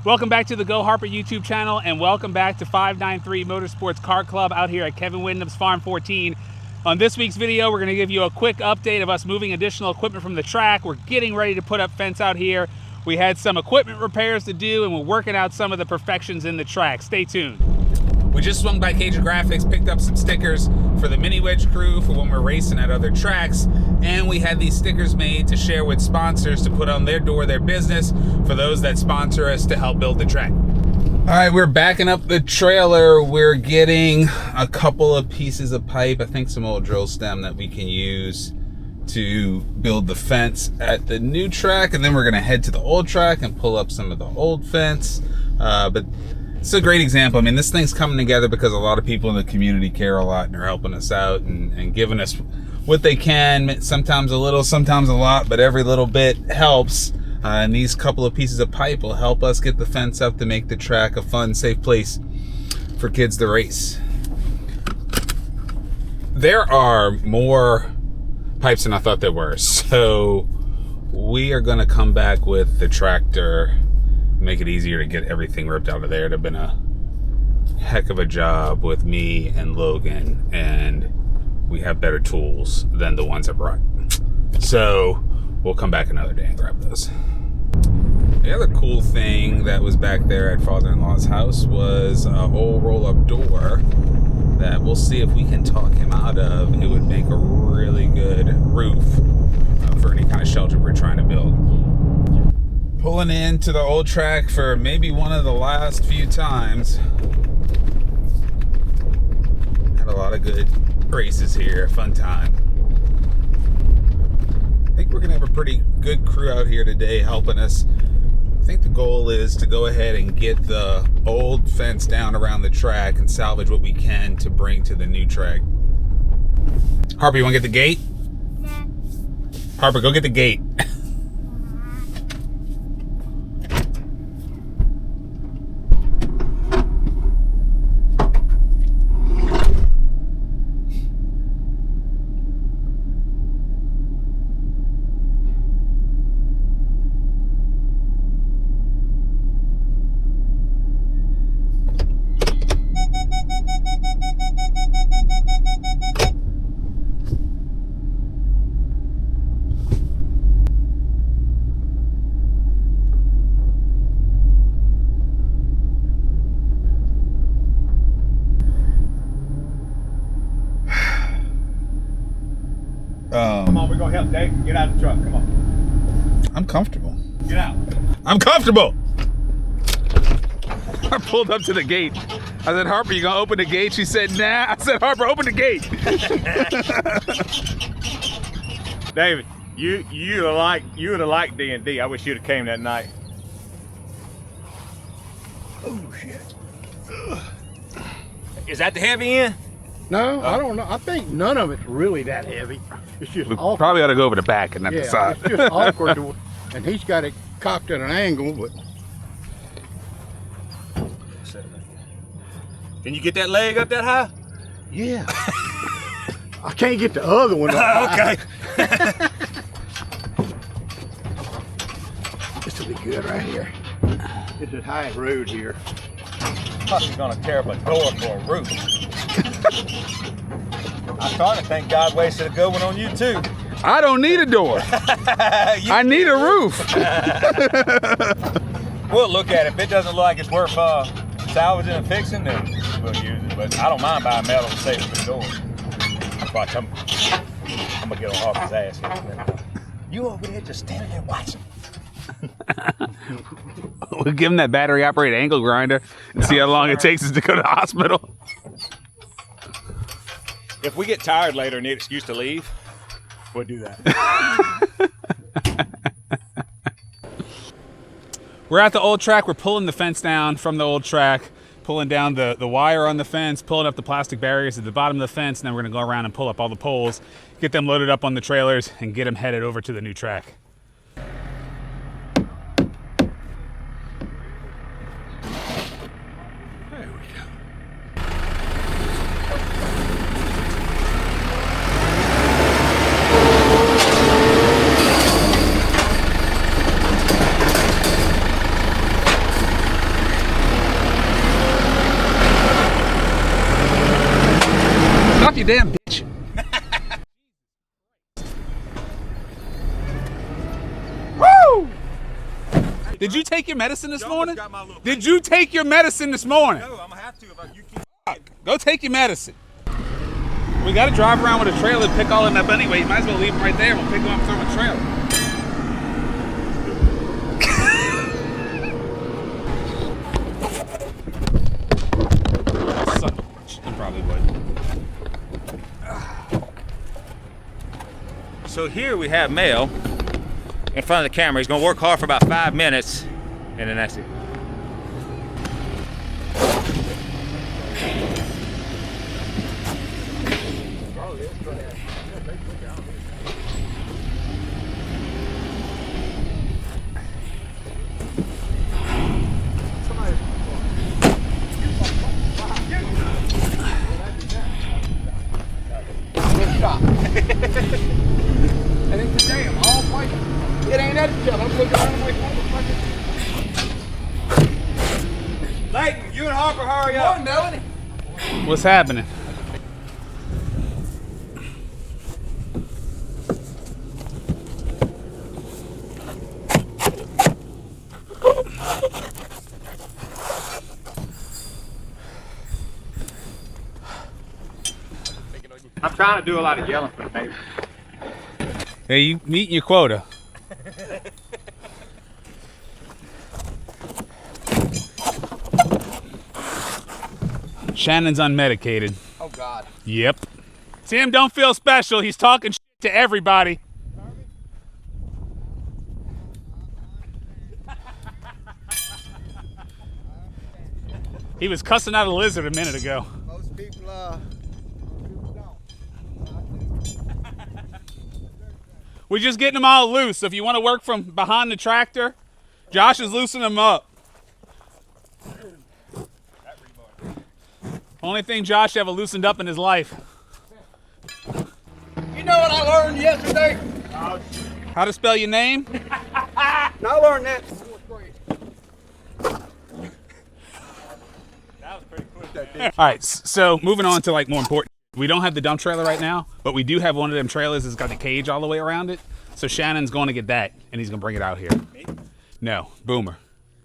Welcome back to the Go Harper YouTube channel, and welcome back to 593 Motorsports Kart Club out here at Kevin Windham's Farm 14. On this week's video, we're going to give you a quick update of us moving additional equipment from the track. We're getting ready to put up fence out here. We had some equipment repairs to do, and we're working out some of the perfections in the track. Stay tuned. We just swung by Cajun Graphics, picked up some stickers for the Mini Wedge crew for when we're racing at other tracks, and we had these stickers made to share with sponsors to put on their door, their business, for those that sponsor us to help build the track. All right, we're backing up the trailer. We're getting a couple of pieces of pipe, I think some old drill stem that we can use to build the fence at the new track, and then we're gonna head to the old track and pull up some of the old fence. But it's a great example. I mean, this thing's coming together because a lot of people in the community care a lot and are helping us out and giving us what they can, sometimes a little, sometimes a lot, but every little bit helps. And these couple of pieces of pipe will help us get the fence up to make the track a fun, safe place for kids to race. There are more pipes than I thought there were, so we are gonna come back with the tractor, make it easier to get everything ripped out of there. It'd have been a heck of a job with me and Logan, and we have better tools than the ones I brought. So we'll come back another day and grab those. The other cool thing that was back there at father-in-law's house was an old roll-up door that we'll see if we can talk him out of. It would make a really good roof for any kind of shelter we're trying to build. Pulling into the old track for maybe one of the last few times. Had a lot of good races here, fun time. I think we're gonna have a pretty good crew out here today helping us. I think the goal is to go ahead and get the old fence down around the track and salvage what we can to bring to the new track. Harper, you wanna get the gate? Yeah. Harper, go get the gate. Come on, we're gonna help Dave. Get out of the truck. Come on. I'm comfortable. Get out. I'm comfortable. I pulled up to the gate. I said, Harper, you gonna open the gate? She said, nah. I said, Harper, open the gate. David, you would have liked D&D. I wish you'd have came that night. Oh shit. Is that the heavy end? No, I don't know. I think none of it's really that heavy. It's just We awkward. probably ought to go over the back and not the side. It's just awkward. And he's got it cocked at an angle, but Can you get that leg up that high? yeah. I can't get the other one up. Okay. This will be good right here. This is high road here. Probably gonna tear up a door for a roof. I'm starting to think God wasted a good one on you too. I don't need a door. I need a roof. We'll look at it. If it doesn't look like it's worth salvaging and fixing, then we'll use it. But I don't mind buying metal to save for the door. Watch, I'm gonna get on Harper's ass here. You over there just standing there watching. We'll give him that battery operated angle grinder and see how long it takes us to go to the hospital. If we get tired later and need an excuse to leave, we'll do that. We're at the old track. We're pulling the fence down from the old track, pulling down the wire on the fence, pulling up the plastic barriers at the bottom of the fence, and then we're gonna go around and pull up all the poles, get them loaded up on the trailers, and get them headed over to the new track. you damn bitch. Woo! Did you take your medicine this morning? Did you take your medicine this morning? No, I'm gonna have to if you keep. Go take your medicine. We got to drive around with a trailer and pick all of them up anyway. You might as well leave them right there. We'll pick them up through a trailer. Son of a bitch. You probably would. So here we have Mel in front of the camera. He's gonna work hard for about 5 minutes, and then that's it. And it's a damn all white. It ain't that shit. I'm looking around like motherfucker. Layton, you and Harper, hurry up. Come on, Melanie. What's happening? I'm trying to do a lot of yelling for the neighbors. Hey, you meeting your quota. Shannon's unmedicated. Oh, God. Yep. Sam don't feel special. He's talking shit to everybody. He was cussing out a lizard a minute ago. Most people don't. We're just getting them all loose. So if you want to work from behind the tractor, Josh is loosening them up. Only thing Josh ever loosened up in his life. You know what I learned yesterday? How to spell your name? I learned that in 4th grade. That was pretty quick. All right, so moving on to like more important. We don't have the dump trailer right now, but we do have one of them trailers that's got the cage all the way around it. So Shannon's going to get that, and he's going to bring it out here. Me? No, Boomer.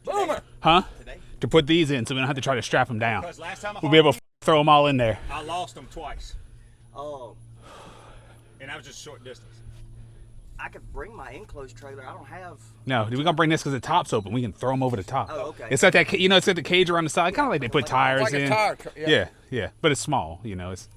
Boomer! Huh? Today? To put these in so we don't have to try to strap them down. Because last time We'll be able to throw them all in there. I lost them twice. Oh, And that was just short distance. I could bring my enclosed trailer. I don't have. No, we're going to bring this because the top's open. We can throw them over the top. Oh, okay. It's like that, you know, it's got the cage around the side. Kind of like they put tires Like in. a tire. Yeah, yeah. But it's small, you know. It's.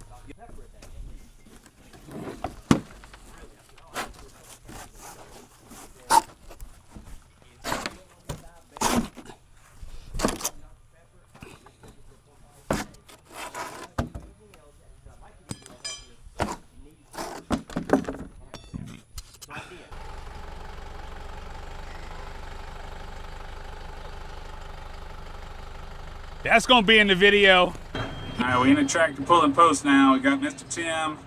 That's going to be in the video. All right, we're in the tractor pulling post now. We got Mr. Tim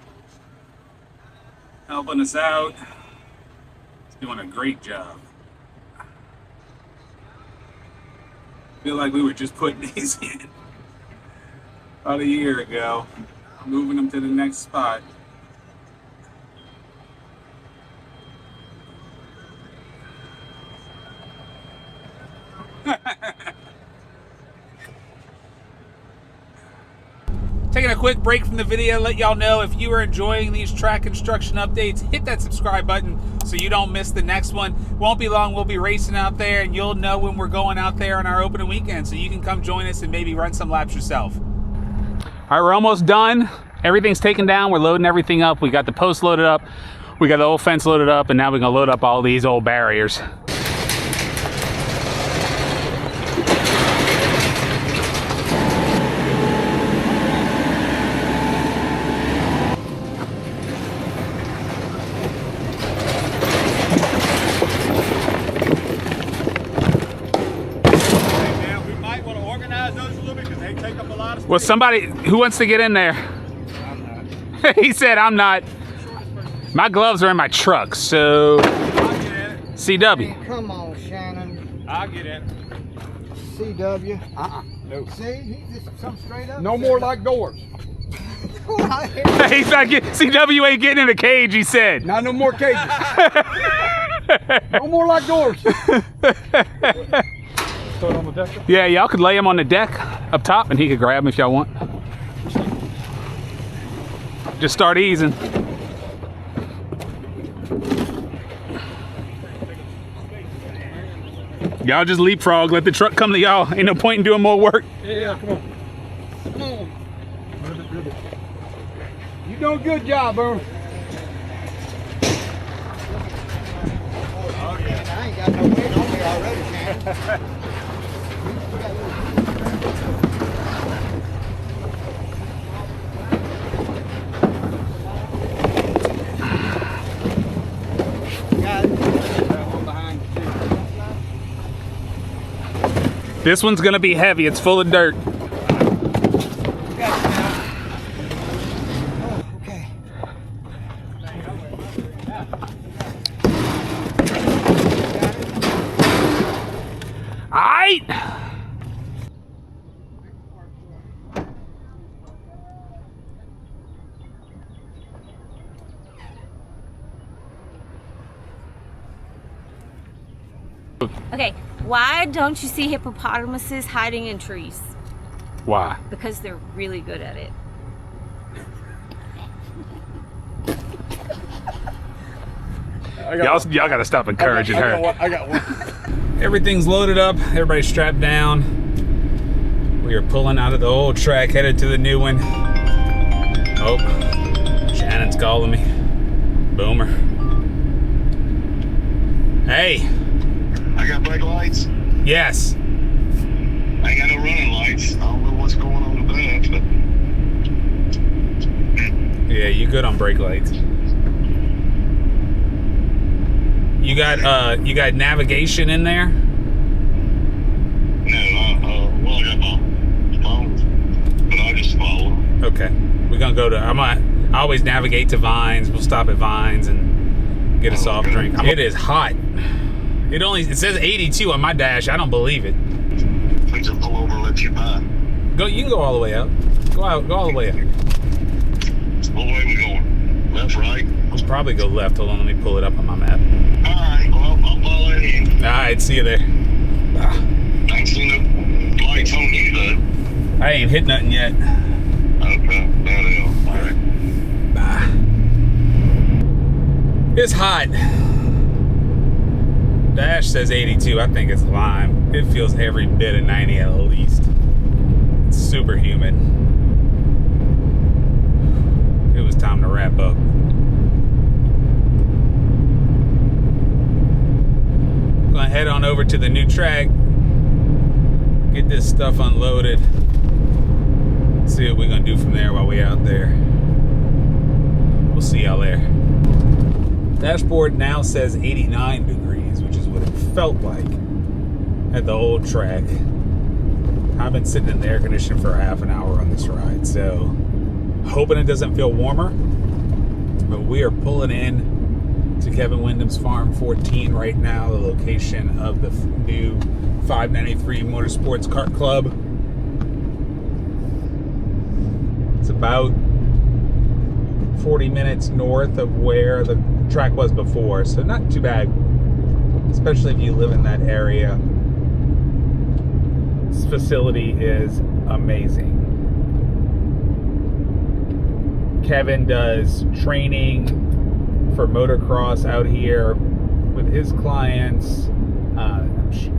helping us out. He's doing a great job. Feel like we were just putting these in about a year ago, moving them to the next spot. Taking a quick break from the video, let y'all know if you are enjoying these track construction updates, hit that subscribe button so you don't miss the next one. Won't be long, we'll be racing out there, and you'll know when we're going out there on our opening weekend, so you can come join us and maybe run some laps yourself. All right, we're almost done. Everything's taken down. We're loading everything up. We got the post loaded up. We got the old fence loaded up, and now we're gonna load up all these old barriers. Well, somebody, who wants to get in there? I'm not. He said, I'm not. My gloves are in my truck, so. I'll get in it. CW. Come on, Shannon. I'll get in. CW. No. See, he just come straight up. No more like doors. He's not getting, CW ain't getting in a cage, he said. Not no more cages. No more like doors. Throw it on the deck? Yeah, y'all could lay him on the deck up top and he could grab him if y'all want. Just start easing. Y'all just leapfrog, let the truck come to y'all. Ain't no point in doing more work. Yeah, come on. Come on. Ribbit. You doing a good job, bro. Oh, yeah. I ain't got no weight on me already, man. This one's gonna be heavy, it's full of dirt. Okay. Aight! Okay, why don't you see hippopotamuses hiding in trees? Why? Because they're really good at it. Y'all gotta stop encouraging her. I got one. Everything's loaded up, everybody's strapped down. We are pulling out of the old track, headed to the new one. Oh, Shannon's calling me. Boomer. Hey. I got brake lights. Yes. I ain't got no running lights. I don't know what's going on with that, but Yeah, you good on brake lights. You got navigation in there? no, well, I got my phone, but I just follow. Okay. We're gonna go to, I always navigate to Vines. We'll stop at Vines and get a soft drink. It is hot. It says 82 on my dash. I don't believe it. Please just pull over and let you by. You can go all the way up. Go all the way up. What way we going? Left, right? I'll probably go left. Hold on, let me pull it up on my map. Alright, well, I'll follow you. Alright, see you there. I ain't seen no lights on you, though. I ain't hit nothing yet. Okay, that is. Alright. Bye. It's hot. Dash says 82. I think it's lime. It feels every bit of 90 at least. It's super humid. It was time to wrap up. I'm gonna head on over to the new track, get this stuff unloaded, see what we're gonna do from there while we're out there. We'll see y'all there. Dashboard now says 89 degrees, which is what it felt like at the old track. I've been sitting in the air conditioning for half an hour on this ride, so hoping it doesn't feel warmer. But we are pulling in to Kevin Windham's Farm 14 right now, the location of the new 593 Motorsports Kart Club. It's about 40 minutes north of where the track was before, so not too bad, especially if you live in that area. This facility is amazing. Kevin does training for motocross out here with his clients.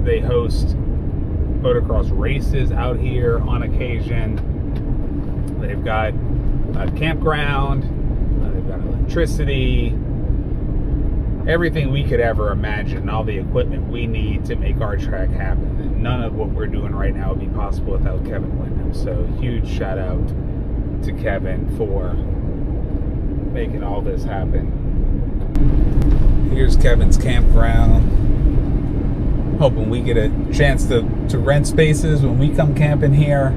They host motocross races out here on occasion. They've got a campground, they've got electricity, everything we could ever imagine, all the equipment we need to make our track happen. And none of what we're doing right now would be possible without Kevin Windham. So huge shout out to Kevin for making all this happen. Here's Kevin's campground. Hoping we get a chance to rent spaces when we come camping here.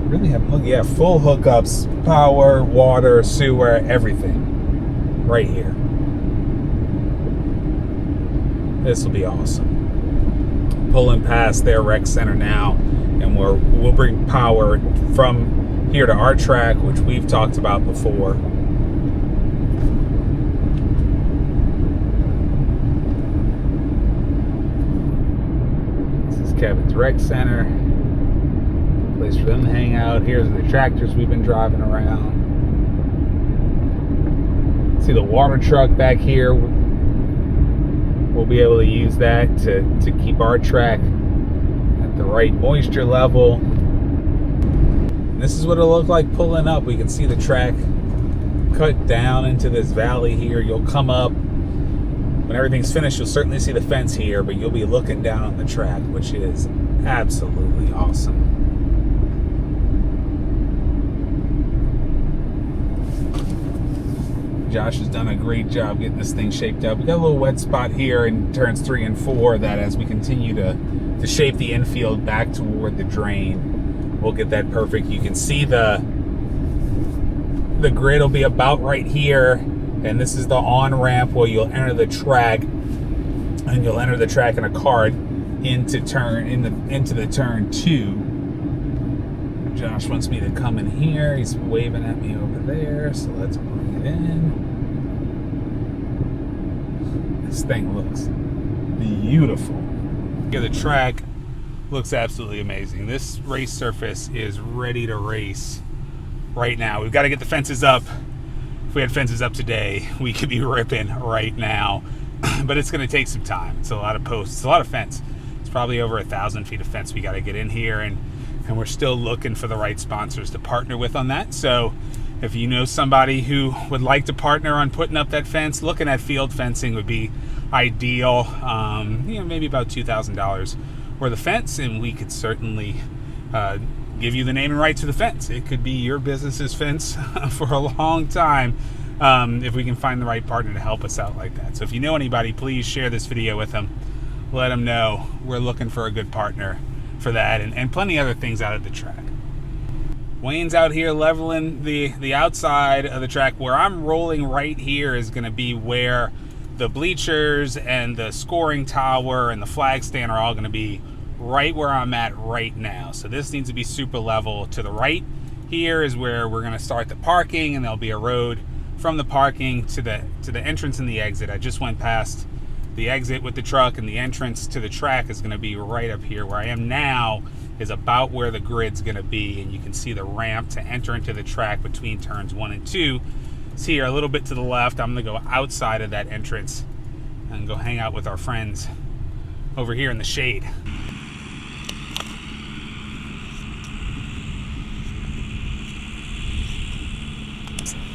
Really have, yeah, full hookups, power, water, sewer, everything right here. This will be awesome. Pulling past their rec center now, and we'll bring power from here to our track, which we've talked about before. This is Kevin's Rec Center. Place for them to hang out. Here's the tractors we've been driving around. See the water truck back here. We'll be able to use that to keep our track at the right moisture level. And this is what it'll look like pulling up. We can see the track cut down into this valley here. You'll come up. When everything's finished, you'll certainly see the fence here, but you'll be looking down on the track, which is absolutely awesome. Josh has done a great job getting this thing shaped up. We got a little wet spot here in turns 3 and 4 that as we continue to shape the infield back toward the drain, we'll get that perfect. You can see the grid will be about right here, and this is the on-ramp where you'll enter the track, and you'll enter the track in a cart into the turn 2. Josh wants me to come in here. He's waving at me over there, so let's bring it in. This thing looks beautiful. Yeah, the track looks absolutely amazing. This race surface is ready to race right now. We've got to get the fences up. If we had fences up today, we could be ripping right now. But it's going to take some time. It's a lot of posts. It's a lot of fence. It's probably over 1,000 feet of fence we got to get in here, and we're still looking for the right sponsors to partner with on that. So if you know somebody who would like to partner on putting up that fence, looking at field fencing would be ideal. Maybe about $2,000 worth of fence, and we could certainly give you the name and rights to the fence. It could be your business's fence for a long time if we can find the right partner to help us out like that. So if you know anybody, please share this video with them. Let them know we're looking for a good partner for that, and plenty other things out at the track. Wayne's out here leveling the outside of the track. Where I'm rolling right here is going to be where the bleachers and the scoring tower and the flag stand are all going to be right where I'm at right now. So this needs to be super level. To the right here is where we're going to start the parking, and there'll be a road from the parking to the entrance and the exit. I just went past the exit with the truck, and the entrance to the track is going to be right up here. Where I am now is about where the grid's going to be, and you can see the ramp to enter into the track between turns 1 and 2. It's here a little bit to the left. I'm going to go outside of that entrance and go hang out with our friends over here in the shade.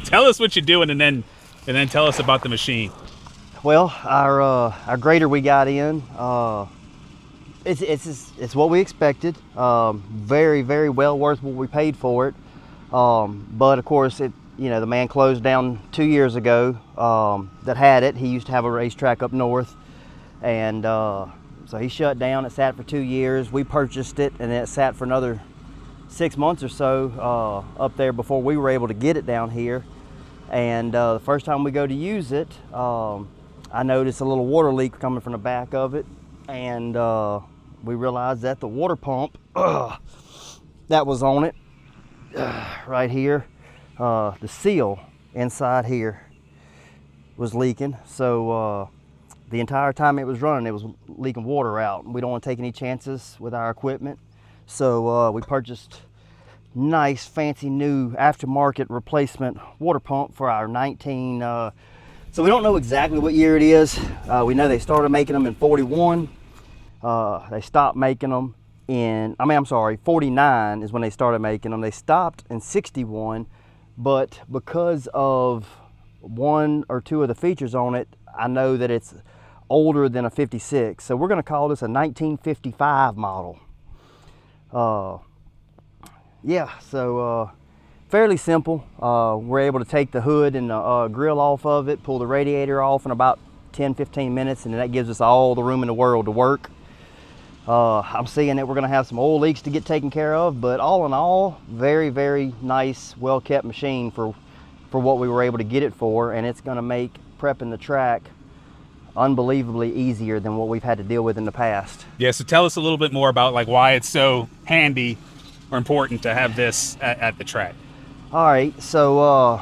Tell us what you're doing, and then tell us about the machine. Well, our grader we got in, it's what we expected. Very, very well worth what we paid for it. But of course, the man closed down 2 years ago that had it. He used to have a racetrack up north, and so he shut down. It sat for 2 years. We purchased it, and it sat for another 6 months or so up there before we were able to get it down here. And the first time we go to use it, I noticed a little water leak coming from the back of it, and we realized that the water pump that was on it right here, the seal inside here was leaking. So the entire time it was running, it was leaking water out. We don't want to take any chances with our equipment, so we purchased nice fancy new aftermarket replacement water pump for our 19 so we don't know exactly what year it is. We know they started making them in 41. They stopped making them in 49 is when they started making them. They stopped in 61, but because of 1 or 2 of the features on it, I know that it's older than a 56. So we're going to call this a 1955 model. Fairly simple. We're able to take the hood and the grill off of it, pull the radiator off in about 10-15 minutes, and that gives us all the room in the world to work. I'm seeing that we're going to have some oil leaks to get taken care of, but all in all, very, very nice, well-kept machine for what we were able to get it for, and it's going to make prepping the track unbelievably easier than what we've had to deal with in the past. Yeah, so tell us a little bit more about why it's so handy or important to have this at the track? All right, so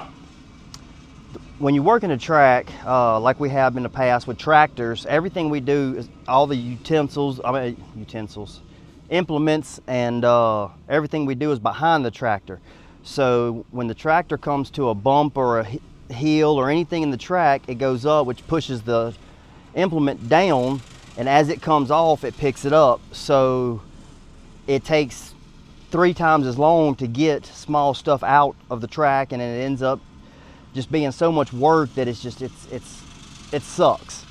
when you work in a track, like we have in the past with tractors, everything we do is all the implements and everything we do is behind the tractor. So when the tractor comes to a bump or a hill or anything in the track, it goes up, which pushes the implement down, and as it comes off, it picks it up. So it takes 3 times as long to get small stuff out of the track, and it ends up just being so much work that it sucks.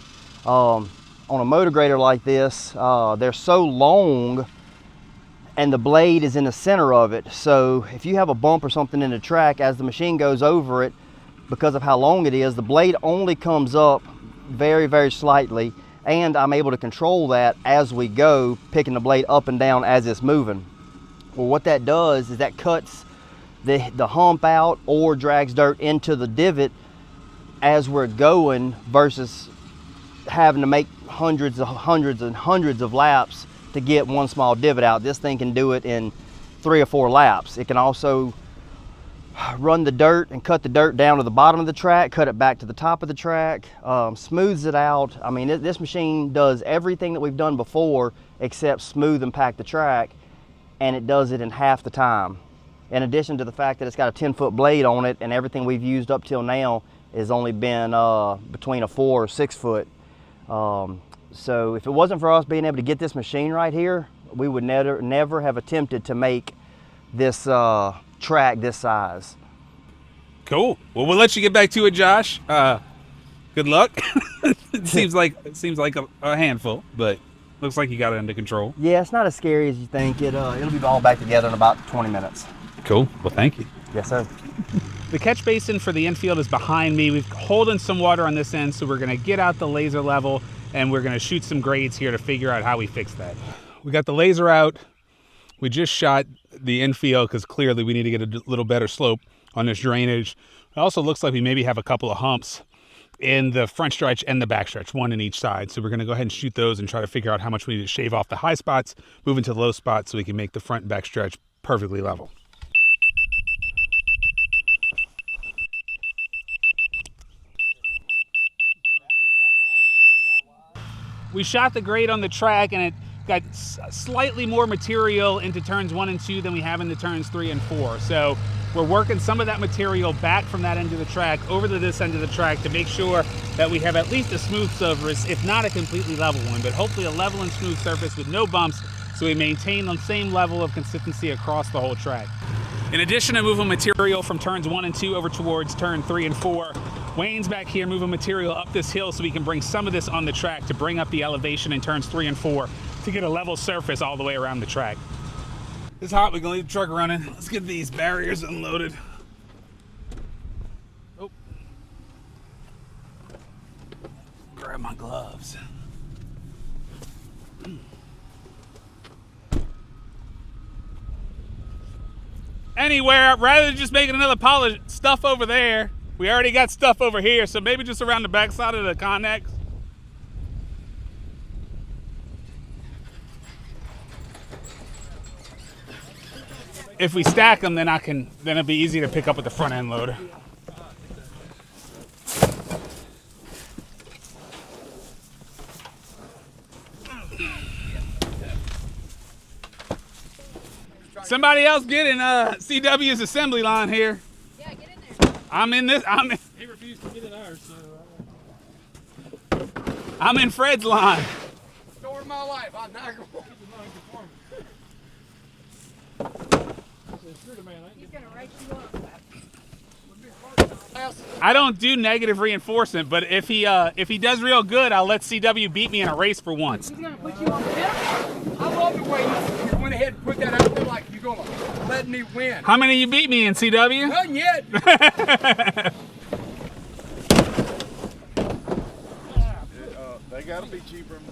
On a motor grader like this, they're so long and the blade is in the center of it. So if you have a bump or something in the track, as the machine goes over it, because of how long it is, the blade only comes up very, very slightly, and I'm able to control that as we go, picking the blade up and down as it's moving. Well, what that does is that cuts the hump out or drags dirt into the divot as we're going, versus having to make hundreds of laps to get one small divot out. This thing can do it in 3 or 4 laps. It can also run the dirt and cut the dirt down to the bottom of the track, cut it back to the top of the track, smooths it out. I mean, this machine does everything that we've done before except smooth and pack the track, and it does it in half the time. In addition to the fact that it's got a 10-foot blade on it, and everything we've used up till now has only been between a 4 or 6 foot. So if it wasn't for us being able to get this machine right here, we would never have attempted to make this track this size. Cool. Well, we'll let you get back to it, Josh. Good luck. It seems like a handful, but looks like you got it under control. Yeah, it's not as scary as you think. It'll be all back together in about 20 minutes. Cool. Well, thank you. Yes, sir. The catch basin for the infield is behind me. We've holding some water on this end, so we're going to get out the laser level and we're going to shoot some grades here to figure out how we fix that. We got the laser out. We just shot the infield because clearly we need to get a little better slope on this drainage. It also looks like we maybe have a couple of humps in the front stretch and the back stretch, one in each side. So we're going to go ahead and shoot those and try to figure out how much we need to shave off the high spots, move into the low spots so we can make the front and back stretch perfectly level. We shot the grade on the track and it got slightly more material into turns 1 and 2 than we have into turns 3 and 4. So we're working some of that material back from that end of the track over to this end of the track to make sure that we have at least a smooth surface, if not a completely level one, but hopefully a level and smooth surface with no bumps, so we maintain the same level of consistency across the whole track. In addition to moving material from turns 1 and 2 over towards turn 3 and 4, Wayne's back here moving material up this hill so we can bring some of this on the track to bring up the elevation in turns 3 and 4 to get a level surface all the way around the track. It's hot, we're gonna leave the truck running. Let's get these barriers unloaded. Oh. Grab my gloves. Anywhere, rather than just making another polish stuff over there, we already got stuff over here, so maybe just around the back side of the Connex. If we stack them, then it'll be easy to pick up with the front end loader. Somebody else get in CW's assembly line here. Yeah, get in there. He refused to get in ours, so. I'm in Fred's line. Story of my life. I'm not going to He's going to write you up. I don't do negative reinforcement, but if he does real good, I'll let CW beat me in a race for once. He's going to put you on the pedestal. I love the way you went ahead and put that out there like you're going to let me win. How many you beat me in, CW? None yet. They got to be cheaper than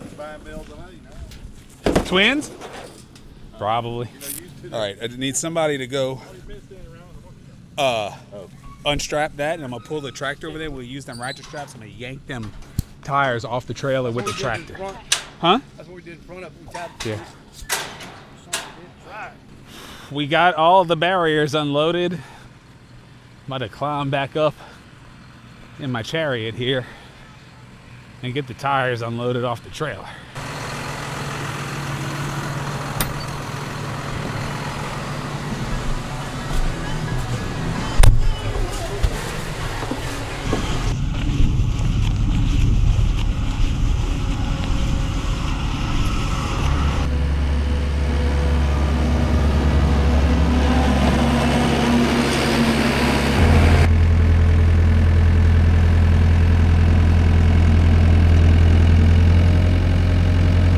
just buying bells than I. Twins? Probably. All right, I need somebody to go unstrap that, and I'm going to pull the tractor over there. We'll use them ratchet straps. I'm going to yank them tires off the trailer with the tractor. Huh? That's what we did in front of them. Yeah. We got all the barriers unloaded. I'm about to climb back up in my chariot here and get the tires unloaded off the trailer.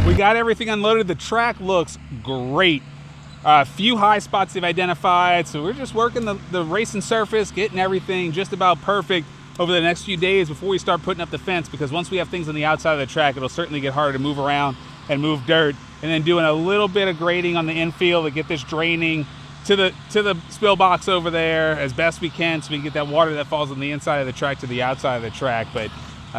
We got everything unloaded. The track looks great. A few high spots they've identified, so we're just working the racing surface, getting everything just about perfect over the next few days before we start putting up the fence, because once we have things on the outside of the track, it'll certainly get harder to move around and move dirt. And then doing a little bit of grading on the infield to get this draining to the spill box over there as best we can, so we can get that water that falls on the inside of the track to the outside of the track. But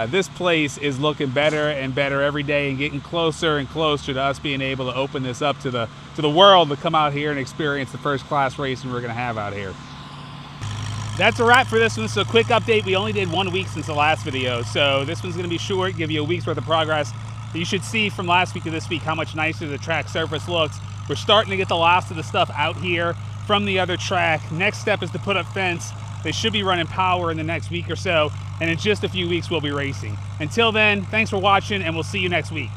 this place is looking better and better every day, and getting closer and closer to us being able to open this up to the world to come out here and experience the first class racing we're going to have out here. That's a wrap for this one. So a quick update. We only did 1 week since the last video, so this one's going to be short, give you a week's worth of progress. You should see from last week to this week how much nicer the track surface looks. We're starting to get the last of the stuff out here from the other track. Next step is to put up fence. They should be running power in the next week or so, and in just a few weeks we'll be racing. Until then, thanks for watching, and we'll see you next week.